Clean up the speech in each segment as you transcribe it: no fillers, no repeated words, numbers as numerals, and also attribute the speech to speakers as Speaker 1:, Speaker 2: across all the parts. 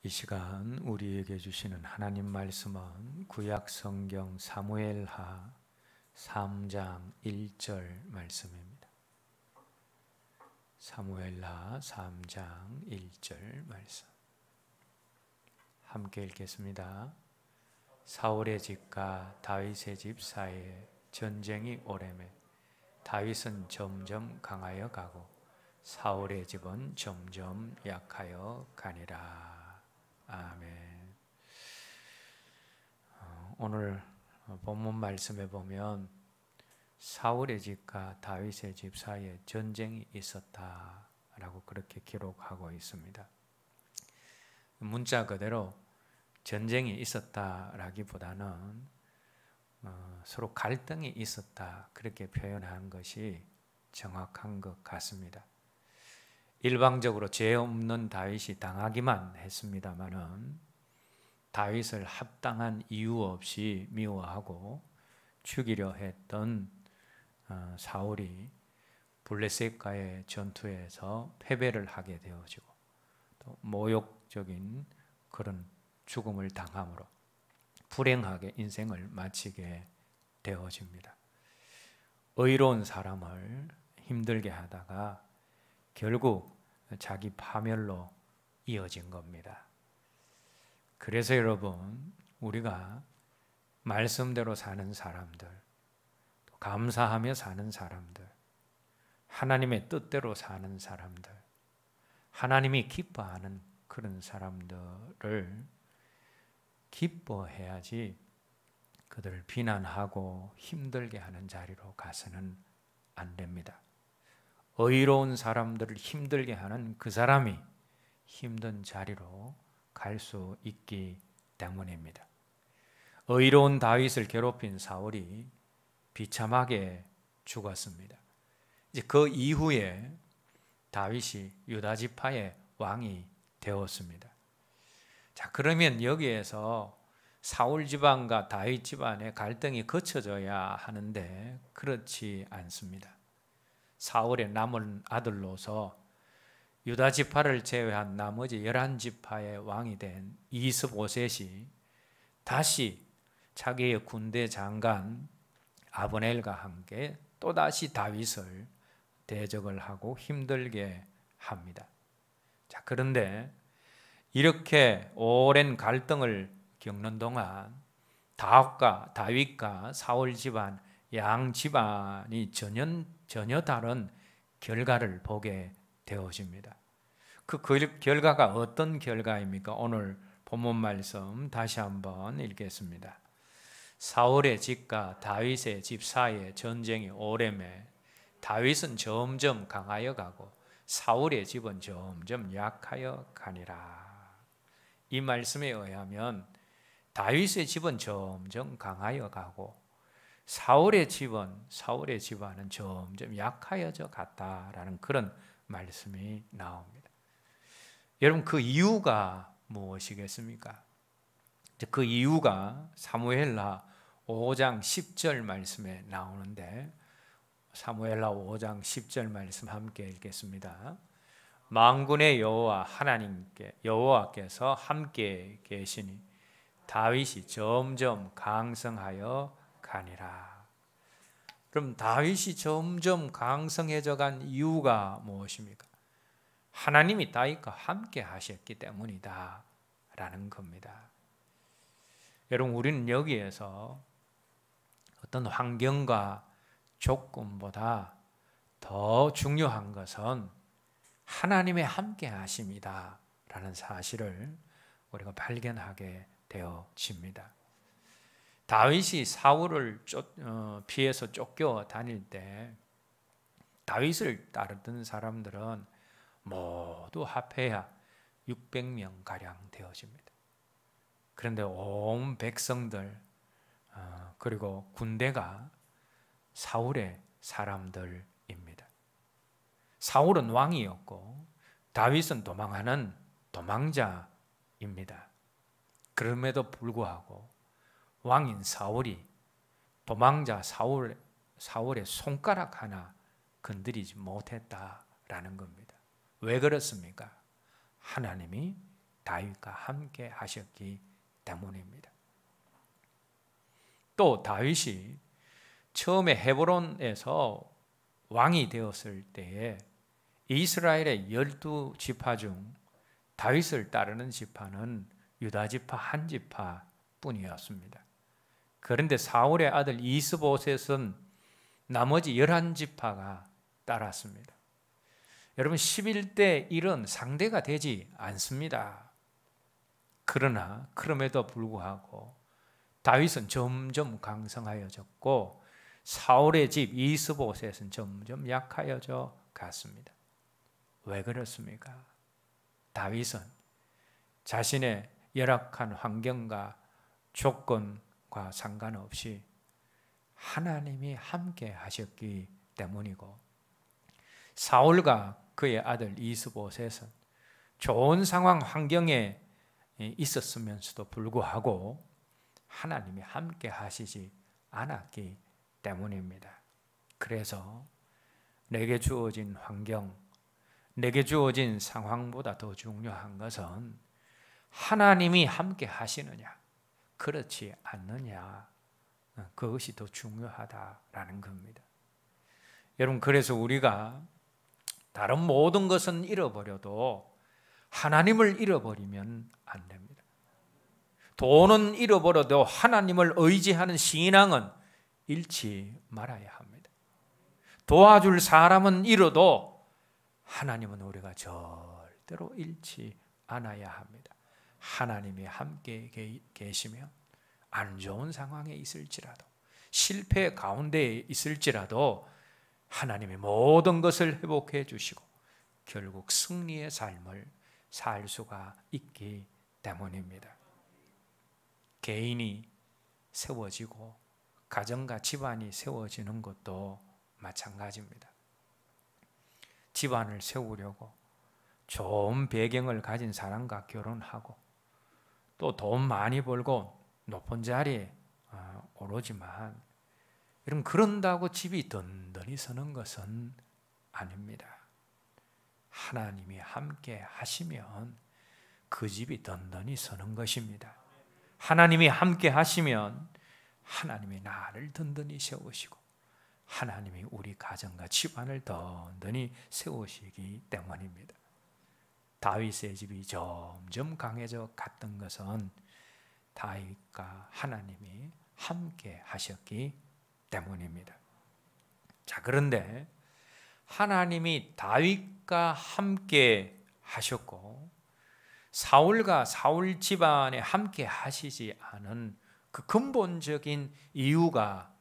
Speaker 1: 이 시간 우리에게 주시는 하나님 말씀은 구약 성경 사무엘하 3장 1절 말씀입니다. 사무엘하 3장 1절 말씀. 함께 읽겠습니다. 사울의 집과 다윗의 집 사이에 전쟁이 오래매 다윗은 점점 강하여 가고 사울의 집은 점점 약하여 가니라. 아멘. 오늘 본문 말씀에 보면 사울의 집과 다윗의 집 사이에 전쟁이 있었다라고 그렇게 기록하고 있습니다. 문자 그대로 전쟁이 있었다라기보다는 서로 갈등이 있었다 그렇게 표현한 것이 정확한 것 같습니다. 일방적으로 죄 없는 다윗이 당하기만 했습니다마는 다윗을 합당한 이유 없이 미워하고 죽이려 했던 사울이 블레셋과의 전투에서 패배를 하게 되어지고 또 모욕적인 그런 죽음을 당함으로 불행하게 인생을 마치게 되어집니다. 의로운 사람을 힘들게 하다가 결국 자기 파멸로 이어진 겁니다. 그래서 여러분, 우리가 말씀대로 사는 사람들, 감사하며 사는 사람들, 하나님의 뜻대로 사는 사람들, 하나님이 기뻐하는 그런 사람들을 기뻐해야지 그들을 비난하고 힘들게 하는 자리로 가서는 안 됩니다. 의로운 사람들을 힘들게 하는 그 사람이 힘든 자리로 갈 수 있기 때문입니다. 의로운 다윗을 괴롭힌 사울이 비참하게 죽었습니다. 이제 그 이후에 다윗이 유다 지파의 왕이 되었습니다. 자, 그러면 여기에서 사울 집안과 다윗 집안의 갈등이 거쳐져야 하는데 그렇지 않습니다. 사울의 남은 아들로서 유다 지파를 제외한 나머지 11지파의 왕이 된 이스보셋이 다시 자기의 군대 장관 아브넬과 함께 또다시 다윗을 대적을 하고 힘들게 합니다. 자, 그런데 이렇게 오랜 갈등을 겪는 동안 다윗과 사울 집안 양 집안이 전혀 다른 결과를 보게 되어집니다. 그 결과가 어떤 결과입니까? 오늘 본문 말씀 다시 한번 읽겠습니다. 사울의 집과 다윗의 집 사이에 전쟁이 오래매 다윗은 점점 강하여 가고 사울의 집은 점점 약하여 가니라. 이 말씀에 의하면 다윗의 집은 점점 강하여 가고 사울의 집안은 점점 약하여져 갔다라는 그런 말씀이 나옵니다. 여러분, 그 이유가 무엇이겠습니까? 그 이유가 사무엘하 5장 10절 말씀에 나오는데 사무엘하 5장 10절 말씀 함께 읽겠습니다. 만군의 여호와 여호와께서 함께 계시니 다윗이 점점 강성하여 가니라. 그럼 다윗이 점점 강성해져 간 이유가 무엇입니까? 하나님이 다윗과 함께 하셨기 때문이다 라는 겁니다. 여러분, 우리는 여기에서 어떤 환경과 조건보다 더 중요한 것은 하나님의 함께 하심이다 라는 사실을 우리가 발견하게 되어집니다. 다윗이 사울을 피해서 쫓겨 다닐 때 다윗을 따르던 사람들은 모두 합해야 600명가량 되어집니다. 그런데 온 백성들 그리고 군대가 사울의 사람들입니다. 사울은 왕이었고 다윗은 도망하는 도망자입니다. 그럼에도 불구하고 왕인 사울이 도망자 사울의 손가락 하나 건드리지 못했다라는 겁니다. 왜 그렇습니까? 하나님이 다윗과 함께 하셨기 때문입니다. 또 다윗이 처음에 헤브론에서 왕이 되었을 때에 이스라엘의 12지파 중 다윗을 따르는 지파는 유다지파 한 지파뿐이었습니다. 그런데 사울의 아들 이스보셋은 나머지 11지파가 따랐습니다. 여러분 11대 1은 상대가 되지 않습니다. 그러나 그럼에도 불구하고 다윗은 점점 강성하여졌고 사울의 집 이스보셋은 점점 약하여져 갔습니다. 왜 그렇습니까? 다윗은 자신의 열악한 환경과 조건과 상관없이 하나님이 함께 하셨기 때문이고, 사울과 그의 아들 이스보셋은 좋은 상황 환경에 있었으면서도 불구하고 하나님이 함께 하시지 않았기 때문입니다. 그래서 내게 주어진 환경, 내게 주어진 상황보다 더 중요한 것은 하나님이 함께 하시느냐, 그렇지 않느냐, 그것이 더 중요하다라는 겁니다. 여러분, 그래서 우리가 다른 모든 것은 잃어버려도 하나님을 잃어버리면 안 됩니다. 돈은 잃어버려도 하나님을 의지하는 신앙은 잃지 말아야 합니다. 도와줄 사람은 잃어도 하나님은 우리가 절대로 잃지 않아야 합니다. 하나님이 함께 계시면 안 좋은 상황에 있을지라도, 실패 가운데 있을지라도 하나님이 모든 것을 회복해 주시고 결국 승리의 삶을 살 수가 있기 때문입니다. 개인이 세워지고 가정과 집안이 세워지는 것도 마찬가지입니다. 집안을 세우려고 좋은 배경을 가진 사람과 결혼하고 또 돈 많이 벌고 높은 자리에 오르지만, 여러분, 그런다고 집이 든든히 서는 것은 아닙니다. 하나님이 함께 하시면 그 집이 든든히 서는 것입니다. 하나님이 함께 하시면 하나님이 나를 든든히 세우시고 하나님이 우리 가정과 집안을 든든히 세우시기 때문입니다. 다윗의 집이 점점 강해져 갔던 것은 다윗과 하나님이 함께 하셨기 때문입니다. 자, 그런데 하나님이 다윗과 함께 하셨고 사울과 사울 집안에 함께 하시지 않은 그 근본적인 이유가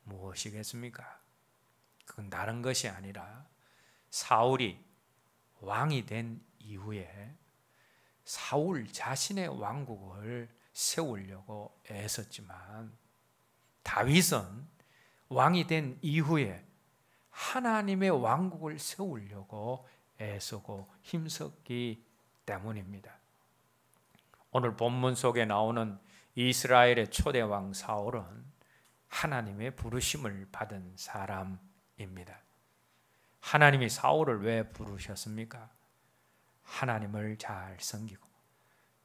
Speaker 1: 무엇이겠습니까? 그건 다른 것이 아니라 사울이 왕이 된 이후에 사울 자신의 왕국을 세우려고 애썼지만, 다윗은 왕이 된 이후에 하나님의 왕국을 세우려고 애쓰고 힘썼기 때문입니다. 오늘 본문 속에 나오는 이스라엘의 초대 왕 사울은 하나님의 부르심을 받은 사람입니다. 하나님이 사울을 왜 부르셨습니까? 하나님을 잘 섬기고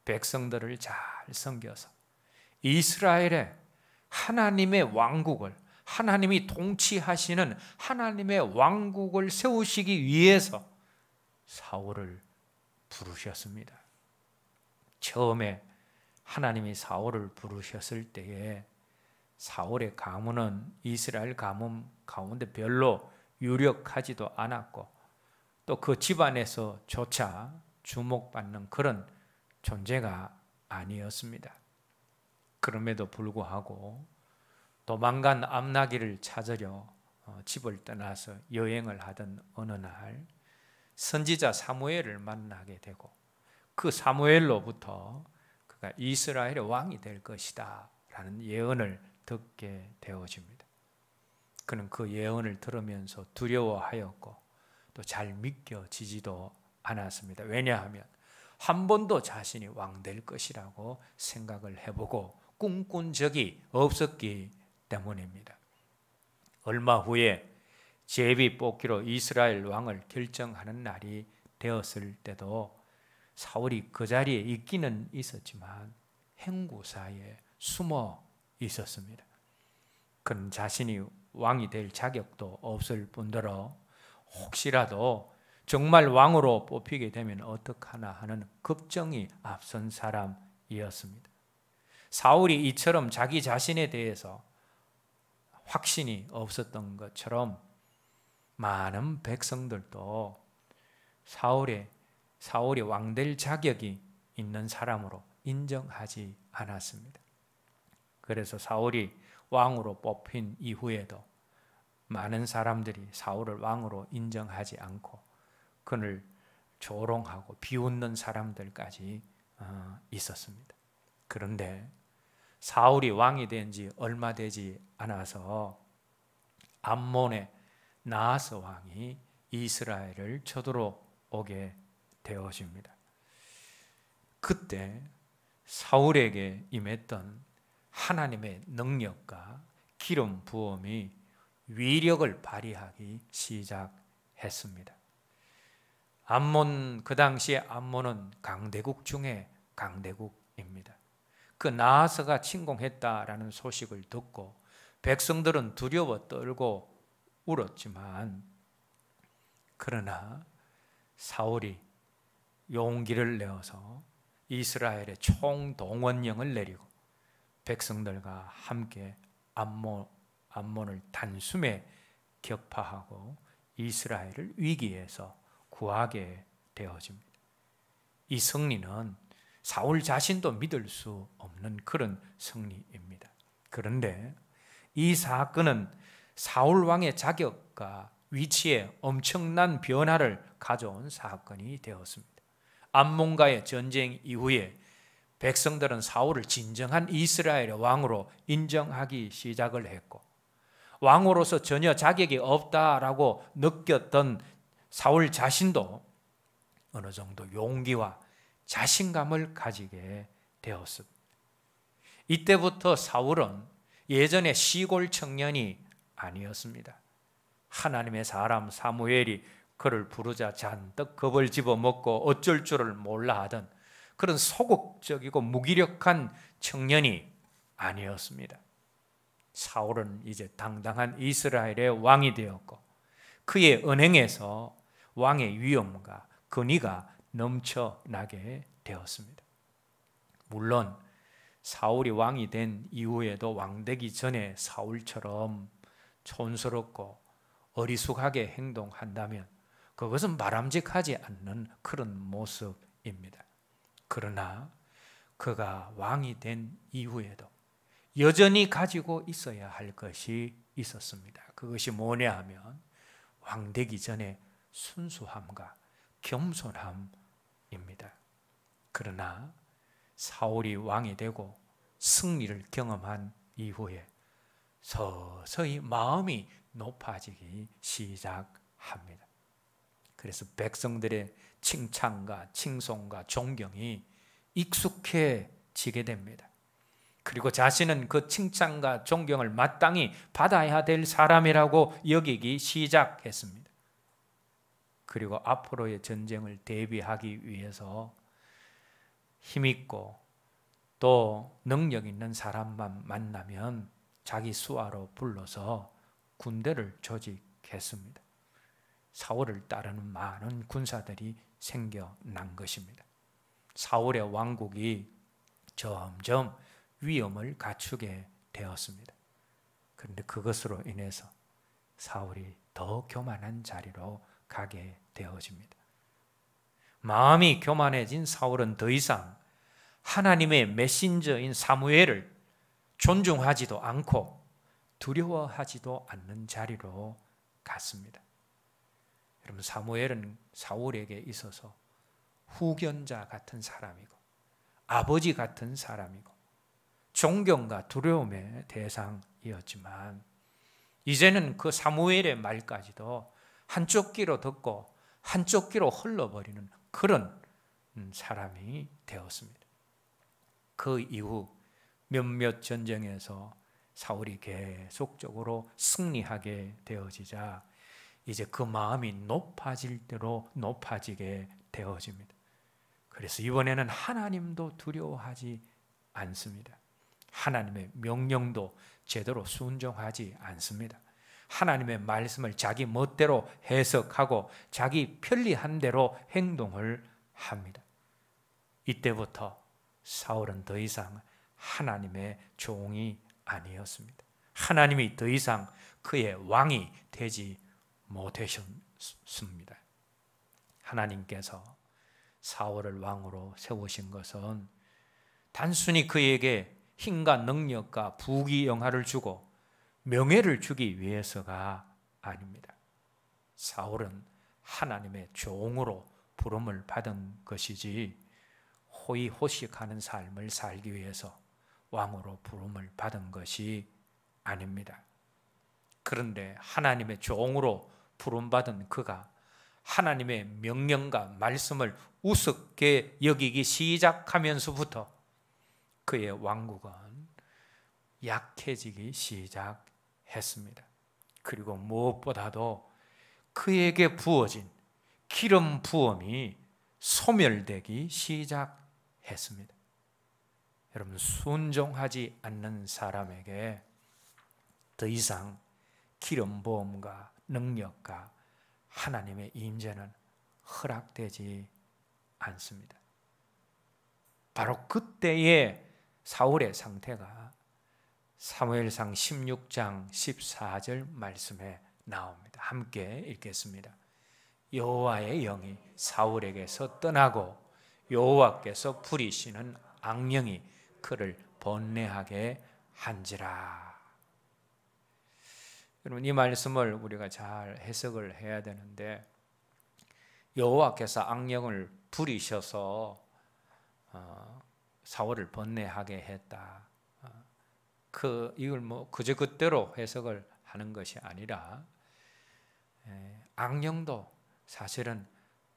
Speaker 1: 백성들을 잘 섬겨서 이스라엘의 하나님의 왕국을, 하나님이 통치하시는 하나님의 왕국을 세우시기 위해서 사울을 부르셨습니다. 처음에 하나님이 사울을 부르셨을 때에 사울의 가문은 이스라엘 가문 가운데 별로 유력하지도 않았고 또 그 집안에서조차 주목받는 그런 존재가 아니었습니다. 그럼에도 불구하고 도망간 암나기를 찾으려 집을 떠나서 여행을 하던 어느 날 선지자 사무엘을 만나게 되고 그 사무엘로부터 그가 이스라엘의 왕이 될 것이다 라는 예언을 듣게 되어집니다. 그는 그 예언을 들으면서 두려워하였고 또 잘 믿겨지지도 않았습니다. 왜냐하면 한 번도 자신이 왕 될 것이라고 생각을 해보고 꿈꾼 적이 없었기 때문입니다. 얼마 후에 제비 뽑기로 이스라엘 왕을 결정하는 날이 되었을 때도 사울이 그 자리에 있기는 있었지만 행구 사이에 숨어 있었습니다. 그는 자신이 왕이 될 자격도 없을 뿐더러 혹시라도 정말 왕으로 뽑히게 되면 어떡하나 하는 걱정이 앞선 사람이었습니다. 사울이 이처럼 자기 자신에 대해서 확신이 없었던 것처럼 많은 백성들도 사울이 왕될 자격이 있는 사람으로 인정하지 않았습니다. 그래서 사울이 왕으로 뽑힌 이후에도 많은 사람들이 사울을 왕으로 인정하지 않고 그를 조롱하고 비웃는 사람들까지 있었습니다. 그런데 사울이 왕이 된 지 얼마 되지 않아서 암몬의 나하스 왕이 이스라엘을 쳐들어오게 되어집니다. 그때 사울에게 임했던 하나님의 능력과 기름 부음이 위력을 발휘하기 시작했습니다. 암몬, 그 당시에 암몬은 강대국 중에 강대국입니다. 그 나하스가 침공했다라는 소식을 듣고 백성들은 두려워 떨고 울었지만, 그러나 사울이 용기를 내어서 이스라엘의 총동원령을 내리고 백성들과 함께 암몬을 단숨에 격파하고 이스라엘을 위기에서 구하게 되어집니다. 이 승리는 사울 자신도 믿을 수 없는 그런 승리입니다. 그런데 이 사건은 사울 왕의 자격과 위치에 엄청난 변화를 가져온 사건이 되었습니다. 암몬과의 전쟁 이후에 백성들은 사울을 진정한 이스라엘의 왕으로 인정하기 시작을 했고, 왕으로서 전혀 자격이 없다라고 느꼈던 사울 자신도 어느 정도 용기와 자신감을 가지게 되었습니다. 이때부터 사울은 예전의 시골 청년이 아니었습니다. 하나님의 사람 사무엘이 그를 부르자 잔뜩 겁을 집어먹고 어쩔 줄을 몰라 하던 그런 소극적이고 무기력한 청년이 아니었습니다. 사울은 이제 당당한 이스라엘의 왕이 되었고 그의 언행에서 왕의 위엄과 권위가 넘쳐나게 되었습니다. 물론 사울이 왕이 된 이후에도 왕되기 전에 사울처럼 촌스럽고 어리숙하게 행동한다면 그것은 바람직하지 않는 그런 모습입니다. 그러나 그가 왕이 된 이후에도 여전히 가지고 있어야 할 것이 있었습니다. 그것이 뭐냐 하면 왕되기 전에 순수함과 겸손함입니다. 그러나 사울이 왕이 되고 승리를 경험한 이후에 서서히 마음이 높아지기 시작합니다. 그래서 백성들의 칭찬과 칭송과 존경이 익숙해지게 됩니다. 그리고 자신은 그 칭찬과 존경을 마땅히 받아야 될 사람이라고 여기기 시작했습니다. 그리고 앞으로의 전쟁을 대비하기 위해서 힘있고 또 능력 있는 사람만 만나면 자기 수하로 불러서 군대를 조직했습니다. 사울을 따르는 많은 군사들이 생겨난 것입니다. 사울의 왕국이 점점 위엄을 갖추게 되었습니다. 그런데 그것으로 인해서 사울이 더 교만한 자리로 가게 되어집니다. 마음이 교만해진 사울은 더 이상 하나님의 메신저인 사무엘을 존중하지도 않고 두려워하지도 않는 자리로 갔습니다. 여러분, 사무엘은 사울에게 있어서 후견자 같은 사람이고 아버지 같은 사람이고 존경과 두려움의 대상이었지만 이제는 그 사무엘의 말까지도 한쪽 귀로 듣고 한쪽 귀로 흘러버리는 그런 사람이 되었습니다. 그 이후 몇몇 전쟁에서 사울이 계속적으로 승리하게 되어지자 이제 그 마음이 높아질 대로 높아지게 되어집니다. 그래서 이번에는 하나님도 두려워하지 않습니다. 하나님의 명령도 제대로 순종하지 않습니다. 하나님의 말씀을 자기 멋대로 해석하고 자기 편리한 대로 행동을 합니다. 이때부터 사울은 더 이상 하나님의 종이 아니었습니다. 하나님이 더 이상 그의 왕이 되지 못하셨습니다. 하나님께서 사울을 왕으로 세우신 것은 단순히 그에게 힘과 능력과 부귀영화를 주고 명예를 주기 위해서가 아닙니다. 사울은 하나님의 종으로 부름을 받은 것이지 호의호식하는 삶을 살기 위해서 왕으로 부름을 받은 것이 아닙니다. 그런데 하나님의 종으로 부름받은 그가 하나님의 명령과 말씀을 우습게 여기기 시작하면서부터 그의 왕국은 약해지기 시작했습니다. 그리고 무엇보다도 그에게 부어진 기름 부음이 소멸되기 시작했습니다. 여러분, 순종하지 않는 사람에게 더 이상 기름 부음과 능력과 하나님의 임재는 허락되지 않습니다. 바로 그때의 사울의 상태가 사무엘상 16장 14절 말씀에 나옵니다. 함께 읽겠습니다. 여호와의 영이 사울에게서 떠나고 여호와께서 부리시는 악령이 그를 번뇌하게 한지라. 여러분, 이 말씀을 우리가 잘 해석을 해야 되는데, 여호와께서 악령을 부리셔서 사울을 번뇌하게 했다. 이걸 그저 그대로 해석을 하는 것이 아니라, 악령도 사실은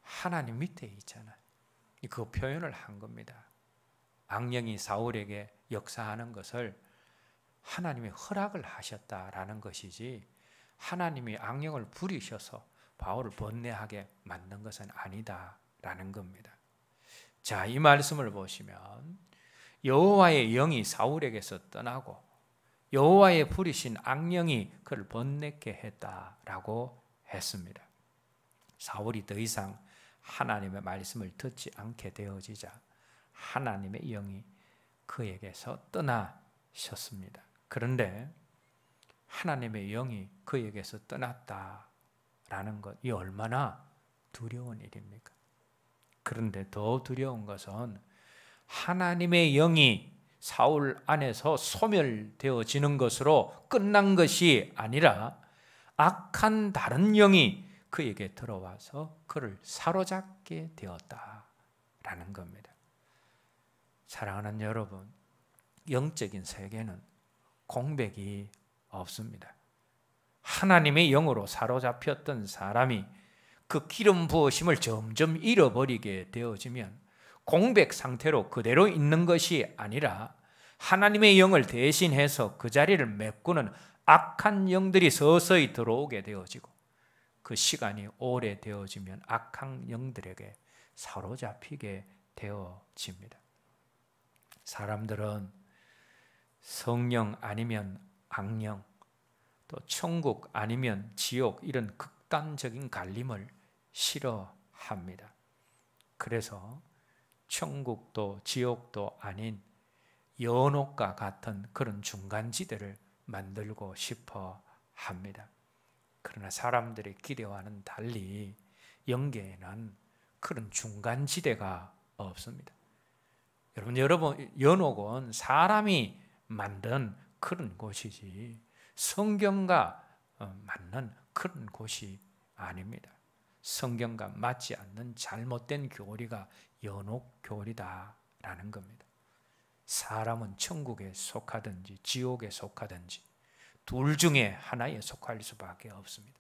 Speaker 1: 하나님 밑에 있잖아요. 그 표현을 한 겁니다. 악령이 사울에게 역사하는 것을 하나님이 허락을 하셨다라는 것이지, 하나님이 악령을 부리셔서 바울을 번뇌하게 만든 것은 아니다라는 겁니다. 자, 이 말씀을 보시면 여호와의 영이 사울에게서 떠나고 여호와의 부리신 악령이 그를 번뇌케 했다라고 했습니다. 사울이 더 이상 하나님의 말씀을 듣지 않게 되어지자 하나님의 영이 그에게서 떠나셨습니다. 그런데 하나님의 영이 그에게서 떠났다라는 것, 이 얼마나 두려운 일입니까? 그런데 더 두려운 것은 하나님의 영이 사울 안에서 소멸되어지는 것으로 끝난 것이 아니라 악한 다른 영이 그에게 들어와서 그를 사로잡게 되었다라는 겁니다. 사랑하는 여러분, 영적인 세계는 공백이 없습니다. 하나님의 영으로 사로잡혔던 사람이 그 기름 부으심을 점점 잃어버리게 되어지면 공백 상태로 그대로 있는 것이 아니라 하나님의 영을 대신해서 그 자리를 메꾸는 악한 영들이 서서히 들어오게 되어지고, 그 시간이 오래되어지면 악한 영들에게 사로잡히게 되어집니다. 사람들은 성령 아니면 악령, 또 천국 아니면 지옥, 이런 극단적인 갈림을 싫어합니다. 그래서 천국도 지옥도 아닌 연옥과 같은 그런 중간지대를 만들고 싶어 합니다. 그러나 사람들의 기대와는 달리 영계에는 그런 중간지대가 없습니다. 여러분, 연옥은 사람이 만든 그런 곳이지 성경과 맞는 그런 곳이 아닙니다. 성경과 맞지 않는 잘못된 교리가 연옥 교리다라는 겁니다. 사람은 천국에 속하든지 지옥에 속하든지 둘 중에 하나에 속할 수밖에 없습니다.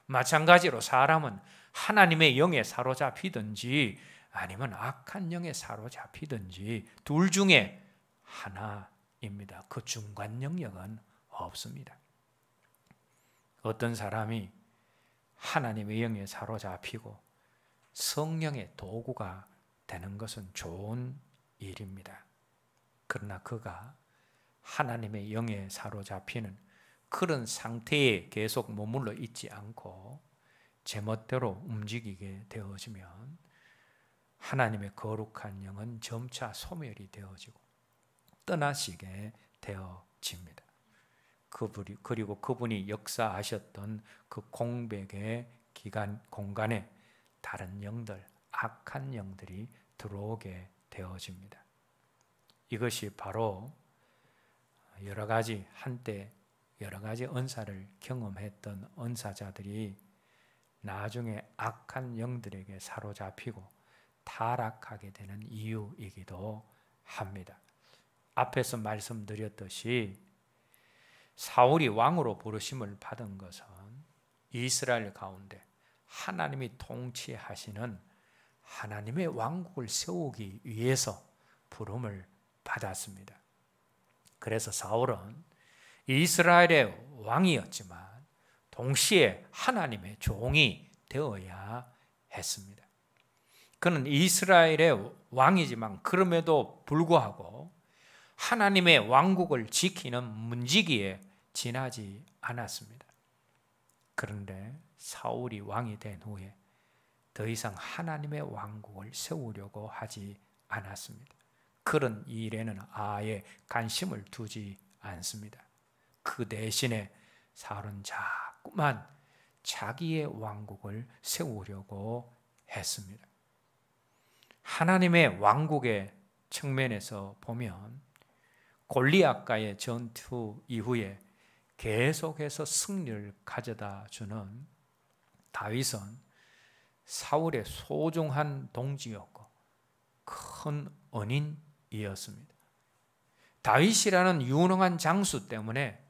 Speaker 1: 마찬가지로 사람은 하나님의 영에 사로잡히든지 아니면 악한 영에 사로잡히든지 둘 중에 하나입니다. 그 중간 영역은 없습니다. 어떤 사람이 하나님의 영에 사로잡히고 성령의 도구가 되는 것은 좋은 일입니다. 그러나 그가 하나님의 영에 사로잡히는 그런 상태에 계속 머물러 있지 않고 제멋대로 움직이게 되어지면 하나님의 거룩한 영은 점차 소멸이 되어지고 떠나시게 되어집니다. 그리고 그분이 역사하셨던 그 공백의 공간에 다른 영들, 악한 영들이 들어오게 되어집니다. 이것이 바로 한때 여러 가지 은사를 경험했던 은사자들이 나중에 악한 영들에게 사로잡히고 타락하게 되는 이유이기도 합니다. 앞에서 말씀드렸듯이 사울이 왕으로 부르심을 받은 것은 이스라엘 가운데 하나님이 통치하시는 하나님의 왕국을 세우기 위해서 부름을 받았습니다. 그래서 사울은 이스라엘의 왕이었지만 동시에 하나님의 종이 되어야 했습니다. 그는 이스라엘의 왕이지만 그럼에도 불구하고 하나님의 왕국을 지키는 문지기에 지나지 않았습니다. 그런데 사울이 왕이 된 후에 더 이상 하나님의 왕국을 세우려고 하지 않았습니다. 그런 일에는 아예 관심을 두지 않습니다. 그 대신에 사울은 자꾸만 자기의 왕국을 세우려고 했습니다. 하나님의 왕국의 측면에서 보면 골리앗과의 전투 이후에 계속해서 승리를 가져다 주는 다윗은 사울의 소중한 동지였고 큰 은인이었습니다. 다윗이라는 유능한 장수 때문에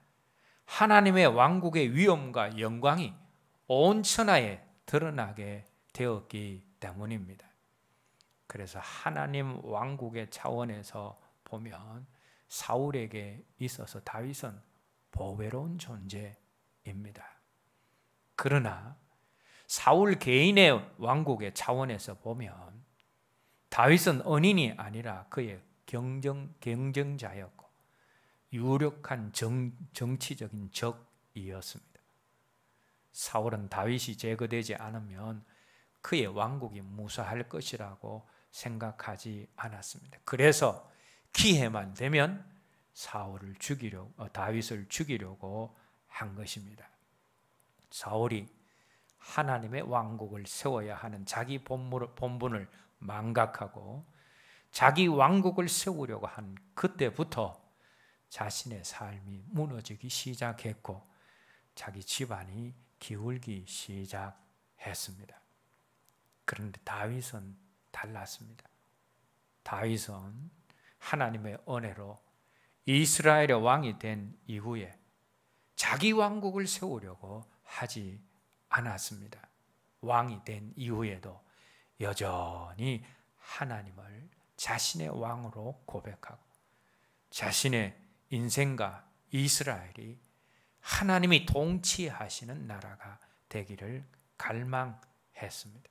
Speaker 1: 하나님의 왕국의 위엄과 영광이 온 천하에 드러나게 되었기 때문입니다. 그래서 하나님 왕국의 차원에서 보면 사울에게 있어서 다윗은 보배로운 존재입니다. 그러나 사울 개인의 왕국의 차원에서 보면 다윗은 은인이 아니라 그의 경쟁자였고 유력한 정치적인 적이었습니다. 사울은 다윗이 제거되지 않으면 그의 왕국이 무사할 것이라고 생각하지 않았습니다. 그래서 기회만 되면 다윗을 죽이려고 한 것입니다. 사울이 하나님의 왕국을 세워야 하는 자기 본분을 망각하고 자기 왕국을 세우려고 한 그때부터 자신의 삶이 무너지기 시작했고 자기 집안이 기울기 시작했습니다. 그런데 다윗은 달랐습니다. 다윗은 하나님의 은혜로 이스라엘의 왕이 된 이후에 자기 왕국을 세우려고 하지 않았습니다. 왕이 된 이후에도 여전히 하나님을 자신의 왕으로 고백하고 자신의 인생과 이스라엘이 하나님이 통치하시는 나라가 되기를 갈망했습니다.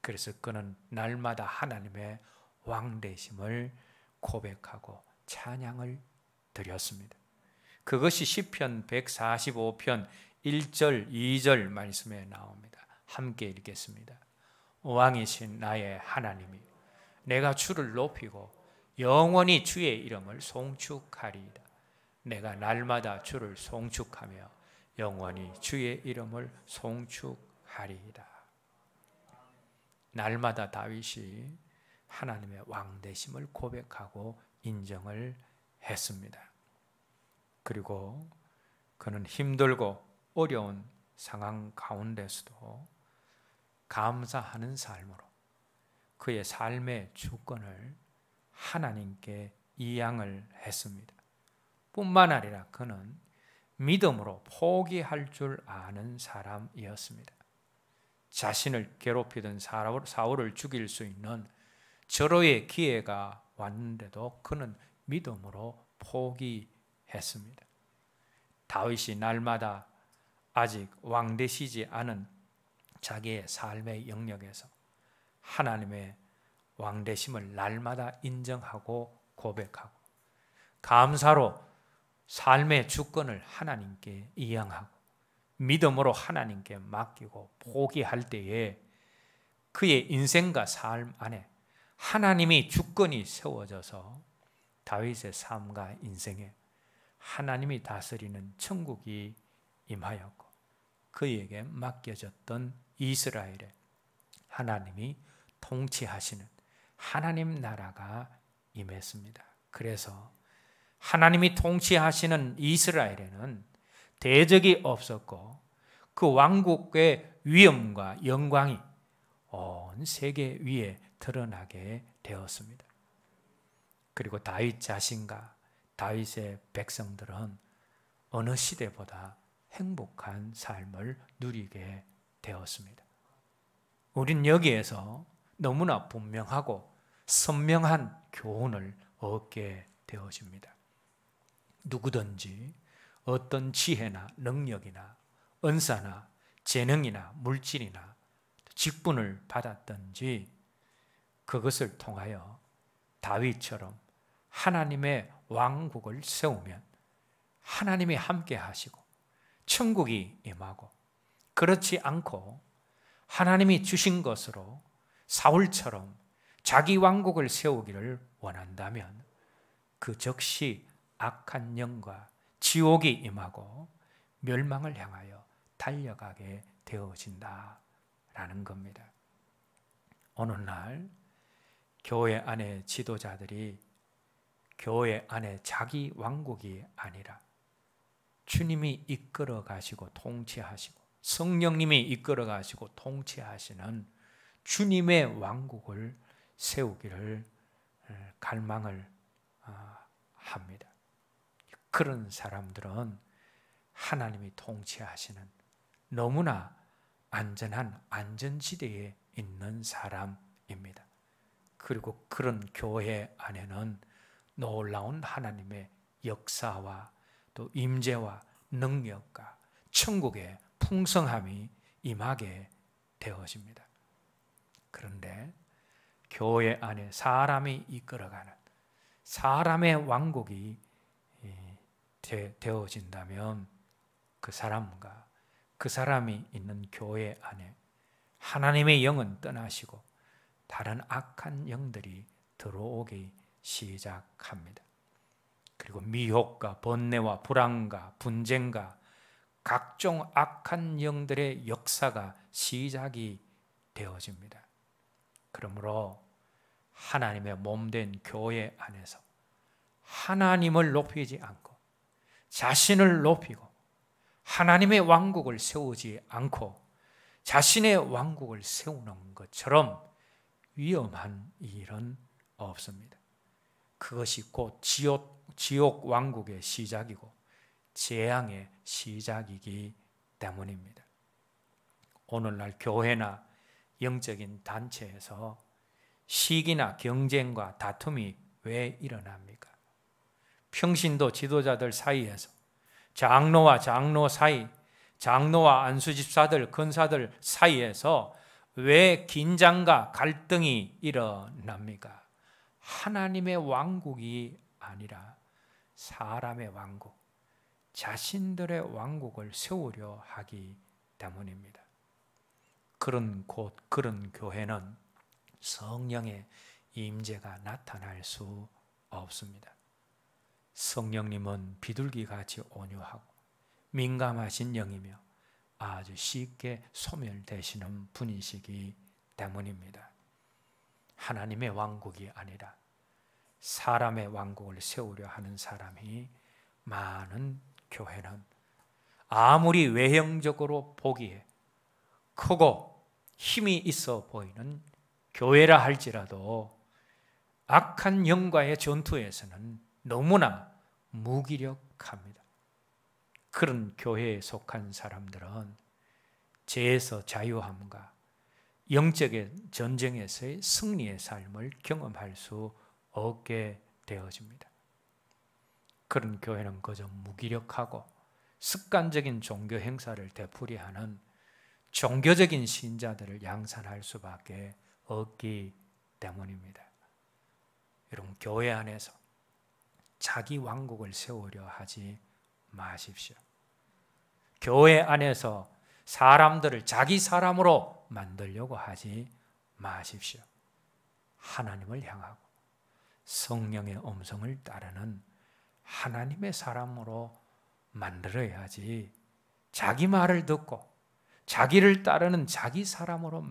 Speaker 1: 그래서 그는 날마다 하나님의 왕 되심을 고백하고 찬양을 드렸습니다. 그것이 시편 145편 1절 2절 말씀에 나옵니다. 함께 읽겠습니다. 왕이신 나의 하나님이 내가 주를 높이고 영원히 주의 이름을 송축하리이다. 내가 날마다 주를 송축하며 영원히 주의 이름을 송축하리이다. 날마다 다윗이 하나님의 왕 되심을 고백하고 인정을 했습니다. 그리고 그는 힘들고 어려운 상황 가운데서도 감사하는 삶으로 그의 삶의 주권을 하나님께 이양을 했습니다. 뿐만 아니라 그는 믿음으로 포기할 줄 아는 사람이었습니다. 자신을 괴롭히던 사울을 죽일 수 있는 절호의 기회가 왔는데도 그는 믿음으로 포기했습니다. 다윗이 날마다 아직 왕 되시지 않은 자기의 삶의 영역에서 하나님의 왕되심을 날마다 인정하고 고백하고 감사로 삶의 주권을 하나님께 이양하고 믿음으로 하나님께 맡기고 포기할 때에 그의 인생과 삶 안에 하나님이 주권이 세워져서 다윗의 삶과 인생에 하나님이 다스리는 천국이 임하였고 그에게 맡겨졌던 이스라엘에 하나님이 통치하시는 하나님 나라가 임했습니다. 그래서 하나님이 통치하시는 이스라엘에는 대적이 없었고 그 왕국의 위엄과 영광이 온 세계 위에 드러나게 되었습니다. 그리고 다윗 자신과 다윗의 백성들은 어느 시대보다 행복한 삶을 누리게 되었습니다. 우린 여기에서 너무나 분명하고 선명한 교훈을 얻게 되어집니다. 누구든지 어떤 지혜나 능력이나 은사나 재능이나 물질이나 직분을 받았든지 그것을 통하여 다윗처럼 하나님의 왕국을 세우면 하나님이 함께 하시고 천국이 임하고, 그렇지 않고 하나님이 주신 것으로 사울처럼 자기 왕국을 세우기를 원한다면 그 즉시 악한 영과 지옥이 임하고 멸망을 향하여 달려가게 되어진다라는 겁니다. 오늘날 교회 안의 지도자들이 교회 안에 자기 왕국이 아니라 주님이 이끌어 가시고 통치하시고 성령님이 이끌어 가시고 통치하시는 주님의 왕국을 세우기를 갈망을 합니다. 그런 사람들은 하나님이 통치하시는 너무나 안전한 안전지대에 있는 사람입니다. 그리고 그런 교회 안에는 놀라운 하나님의 역사와 또 임재와 능력과 천국의 풍성함이 임하게 되어집니다. 그런데 교회 안에 사람이 이끌어가는 사람의 왕국이 되어진다면 그 사람과 그 사람이 있는 교회 안에 하나님의 영은 떠나시고 다른 악한 영들이 들어오기 시작합니다. 그리고 미혹과 번뇌와 불안과 분쟁과 각종 악한 영들의 역사가 시작이 되어집니다. 그러므로 하나님의 몸된 교회 안에서 하나님을 높이지 않고 자신을 높이고 하나님의 왕국을 세우지 않고 자신의 왕국을 세우는 것처럼 위험한 일은 없습니다. 그것이 곧 지옥 왕국의 시작이고 재앙의 시작이기 때문입니다. 오늘날 교회나 영적인 단체에서 시기나 경쟁과 다툼이 왜 일어납니까? 평신도 지도자들 사이에서 장로와 장로 사이, 장로와 안수집사들, 권사들 사이에서 왜 긴장과 갈등이 일어납니까? 하나님의 왕국이 아니라 사람의 왕국, 자신들의 왕국을 세우려 하기 때문입니다. 그런 교회는 성령의 임재가 나타날 수 없습니다. 성령님은 비둘기같이 온유하고 민감하신 영이며 아주 쉽게 소멸되시는 분이시기 때문입니다. 하나님의 왕국이 아니라 사람의 왕국을 세우려 하는 사람이 많은 교회는 아무리 외형적으로 보기에 크고 힘이 있어 보이는 교회라 할지라도 악한 영과의 전투에서는 너무나 무기력합니다. 그런 교회에 속한 사람들은 죄에서 자유함과 영적인 전쟁에서의 승리의 삶을 경험할 수 없게 되어집니다. 그런 교회는 그저 무기력하고 습관적인 종교 행사를 되풀이하는 종교적인 신자들을 양산할 수밖에 없기 때문입니다. 여러분, 교회 안에서 자기 왕국을 세우려 하지 마십시오. 교회 안에서 사람들을 자기 사람으로 만들려고 하지 마십시오. 하나님을 향하고 성령의 음성을 따르는 하나님의 사람으로 만들어야지, 자기 말을 듣고 자기를 따르는 자기 사람으로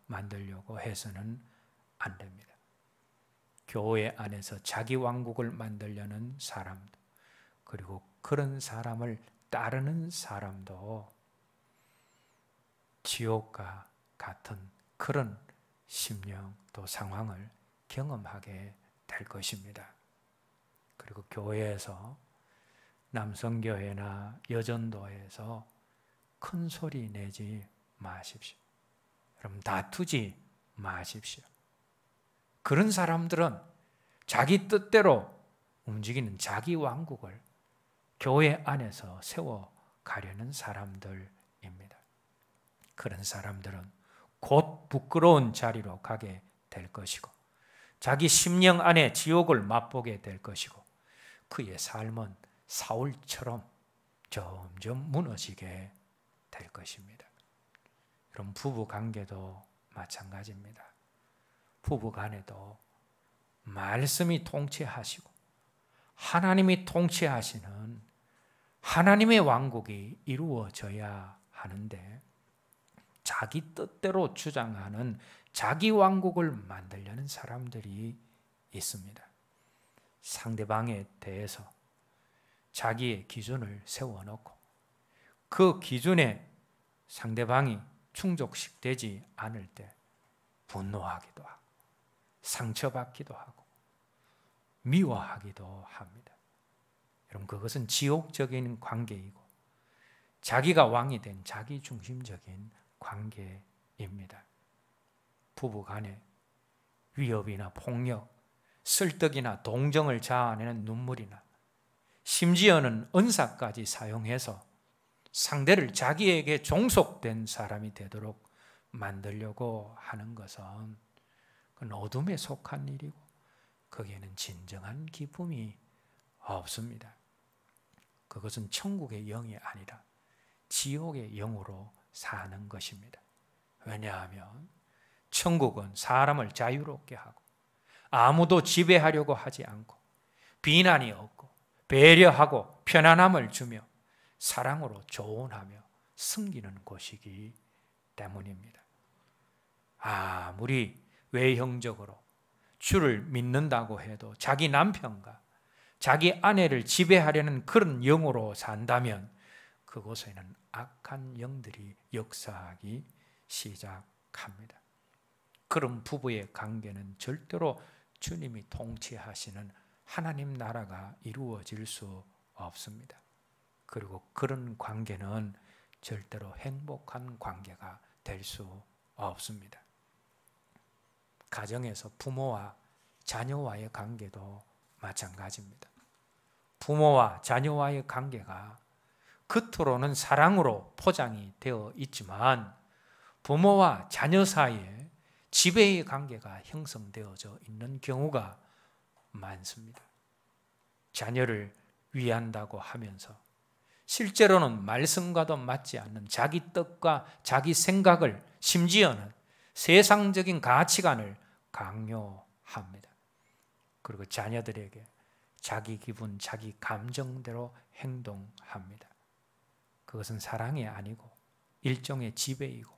Speaker 1: 만들려고 해서는 안 됩니다. 교회 안에서 자기 왕국을 만들려는 사람도, 그리고 그런 사람을 따르는 사람도 지옥과 같은 그런 심령 또 상황을 경험하게 될 것입니다. 그리고 교회에서, 남성교회나 여전도에서 큰 소리 내지 마십시오. 그럼 다투지 마십시오. 그런 사람들은 자기 뜻대로 움직이는 자기 왕국을 교회 안에서 세워가려는 사람들입니다. 그런 사람들은 곧 부끄러운 자리로 가게 될 것이고, 자기 심령 안에 지옥을 맛보게 될 것이고, 그의 삶은 사울처럼 점점 무너지게 될 것입니다. 그럼 부부 관계도 마찬가지입니다. 부부 간에도 말씀이 통치하시고 하나님이 통치하시는 하나님의 왕국이 이루어져야 하는데, 자기 뜻대로 주장하는 자기 왕국을 만들려는 사람들이 있습니다. 상대방에 대해서 자기의 기준을 세워놓고 그 기준에 상대방이 충족되지 않을 때 분노하기도 하고 상처받기도 하고 미워하기도 합니다. 여러분, 그것은 지옥적인 관계이고 자기가 왕이 된 자기 중심적인 관계입니다. 부부 간에 위협이나 폭력, 설득이나 동정을 자아내는 눈물이나 심지어는 은사까지 사용해서 상대를 자기에게 종속된 사람이 되도록 만들려고 하는 것은 그건 어둠에 속한 일이고 거기에는 진정한 기쁨이 없습니다. 그것은 천국의 영이 아니라 지옥의 영으로 사는 것입니다. 왜냐하면 천국은 사람을 자유롭게 하고 아무도 지배하려고 하지 않고 비난이 없고 배려하고 편안함을 주며 사랑으로 조언하며 섬기는 곳이기 때문입니다. 아무리 외형적으로 주를 믿는다고 해도 자기 남편과 자기 아내를 지배하려는 그런 영으로 산다면 그곳에는 악한 영들이 역사하기 시작합니다. 그런 부부의 관계는 절대로 주님이 통치하시는 하나님 나라가 이루어질 수 없습니다. 그리고 그런 관계는 절대로 행복한 관계가 될 수 없습니다. 가정에서 부모와 자녀와의 관계도 마찬가지입니다. 부모와 자녀와의 관계가 겉으로는 사랑으로 포장이 되어 있지만 부모와 자녀 사이에 지배의 관계가 형성되어져 있는 경우가 많습니다. 자녀를 위한다고 하면서 실제로는 말씀과도 맞지 않는 자기 뜻과 자기 생각을, 심지어는 세상적인 가치관을 강요합니다. 그리고 자녀들에게 자기 기분, 자기 감정대로 행동합니다. 그것은 사랑이 아니고 일종의 지배이고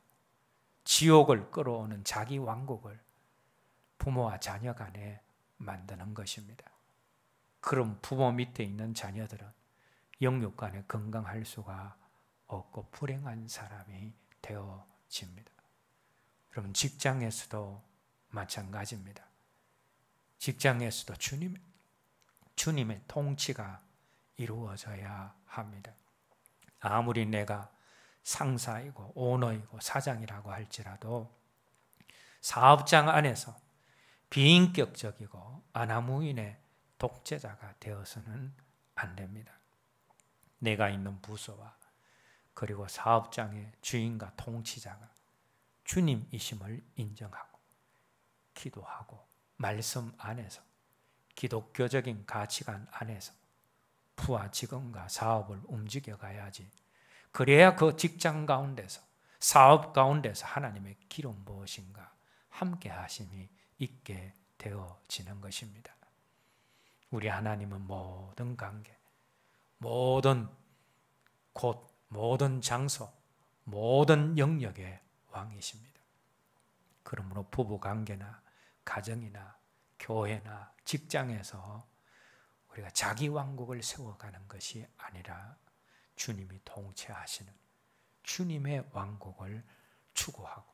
Speaker 1: 지옥을 끌어오는 자기 왕국을 부모와 자녀 간에 만드는 것입니다. 그런 부모 밑에 있는 자녀들은 영육 간에 건강할 수가 없고 불행한 사람이 되어집니다. 여러분, 직장에서도 마찬가지입니다. 직장에서도 주님의 통치가 이루어져야 합니다. 아무리 내가 상사이고 오너이고 사장이라고 할지라도 사업장 안에서 비인격적이고 아나무인의 독재자가 되어서는 안 됩니다. 내가 있는 부서와 그리고 사업장의 주인과 통치자가 주님이심을 인정하고 기도하고 말씀 안에서 기독교적인 가치관 안에서 부와 직원과 사업을 움직여 가야지. 그래야 그 직장 가운데서 사업 가운데서 하나님의 기름 무엇인가 함께 하심이 있게 되어지는 것입니다. 우리 하나님은 모든 관계, 모든 곳, 모든 장소, 모든 영역의 왕이십니다. 그러므로 부부 관계나 가정이나 교회나 직장에서 우리가 자기 왕국을 세워가는 것이 아니라 주님이 통치하시는 주님의 왕국을 추구하고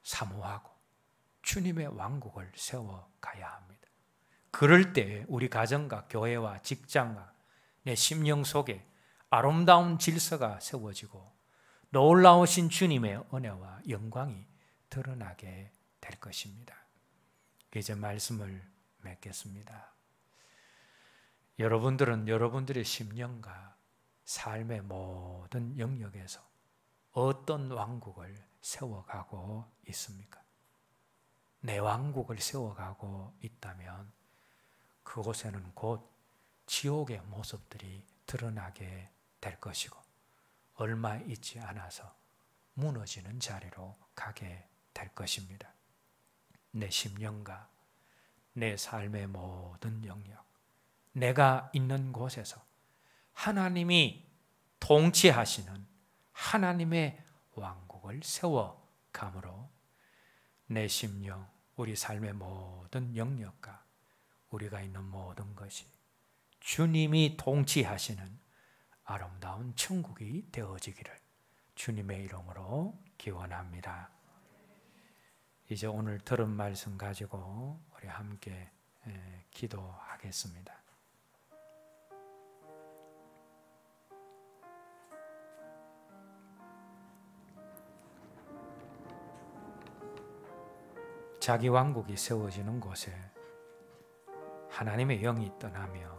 Speaker 1: 사모하고 주님의 왕국을 세워가야 합니다. 그럴 때 우리 가정과 교회와 직장과 내 심령 속에 아름다운 질서가 세워지고 놀라우신 주님의 은혜와 영광이 드러나게 될 것입니다. 이제 말씀을 맺겠습니다. 여러분들은 여러분들의 심령과 삶의 모든 영역에서 어떤 왕국을 세워가고 있습니까? 내 왕국을 세워가고 있다면 그곳에는 곧 지옥의 모습들이 드러나게 될 것이고 얼마 있지 않아서 무너지는 자리로 가게 될 것입니다. 내 심령과 내 삶의 모든 영역, 내가 있는 곳에서 하나님이 통치하시는 하나님의 왕국을 세워감으로 내 심령, 우리 삶의 모든 영역과 우리가 있는 모든 것이 주님이 통치하시는 아름다운 천국이 되어지기를 주님의 이름으로 기원합니다. 이제 오늘 들은 말씀 가지고 우리 함께 기도하겠습니다. 자기 왕국이 세워지는 곳에 하나님의 영이 떠나며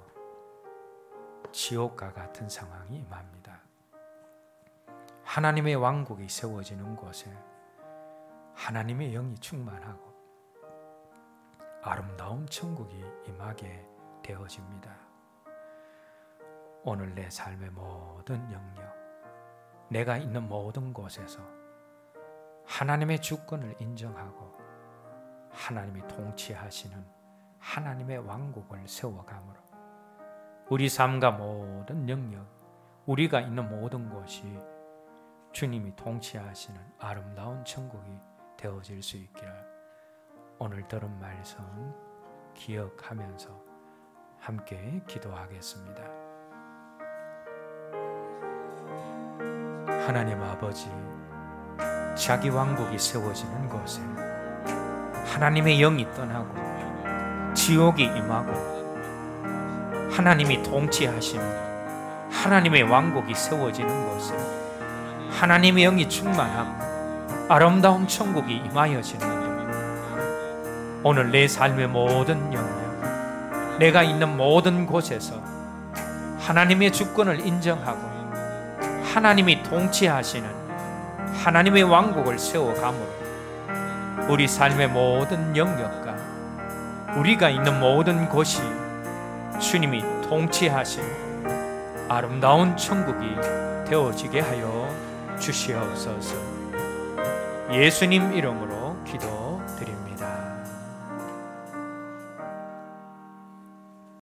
Speaker 1: 지옥과 같은 상황이 임합니다. 하나님의 왕국이 세워지는 곳에 하나님의 영이 충만하고 아름다운 천국이 임하게 되어집니다. 오늘 내 삶의 모든 영역, 내가 있는 모든 곳에서 하나님의 주권을 인정하고 하나님이 통치하시는 하나님의 왕국을 세워감으로 우리 삶과 모든 영역, 우리가 있는 모든 곳이 주님이 통치하시는 아름다운 천국이 되어질 수 있기를 오늘 들은 말씀 기억하면서 함께 기도하겠습니다. 하나님 아버지, 자기 왕국이 세워지는 곳에 하나님의 영이 떠나고 지옥이 임하고 하나님이 통치하시는 하나님의 왕국이 세워지는 곳에 하나님의 영이 충만하고 아름다운 천국이 임하여지는데 오늘 내 삶의 모든 영역, 내가 있는 모든 곳에서 하나님의 주권을 인정하고 하나님이 통치하시는 하나님의 왕국을 세워감으로 우리 삶의 모든 영역과 우리가 있는 모든 곳이 주님이 통치하신 아름다운 천국이 되어지게 하여 주시옵소서. 예수님 이름으로 기도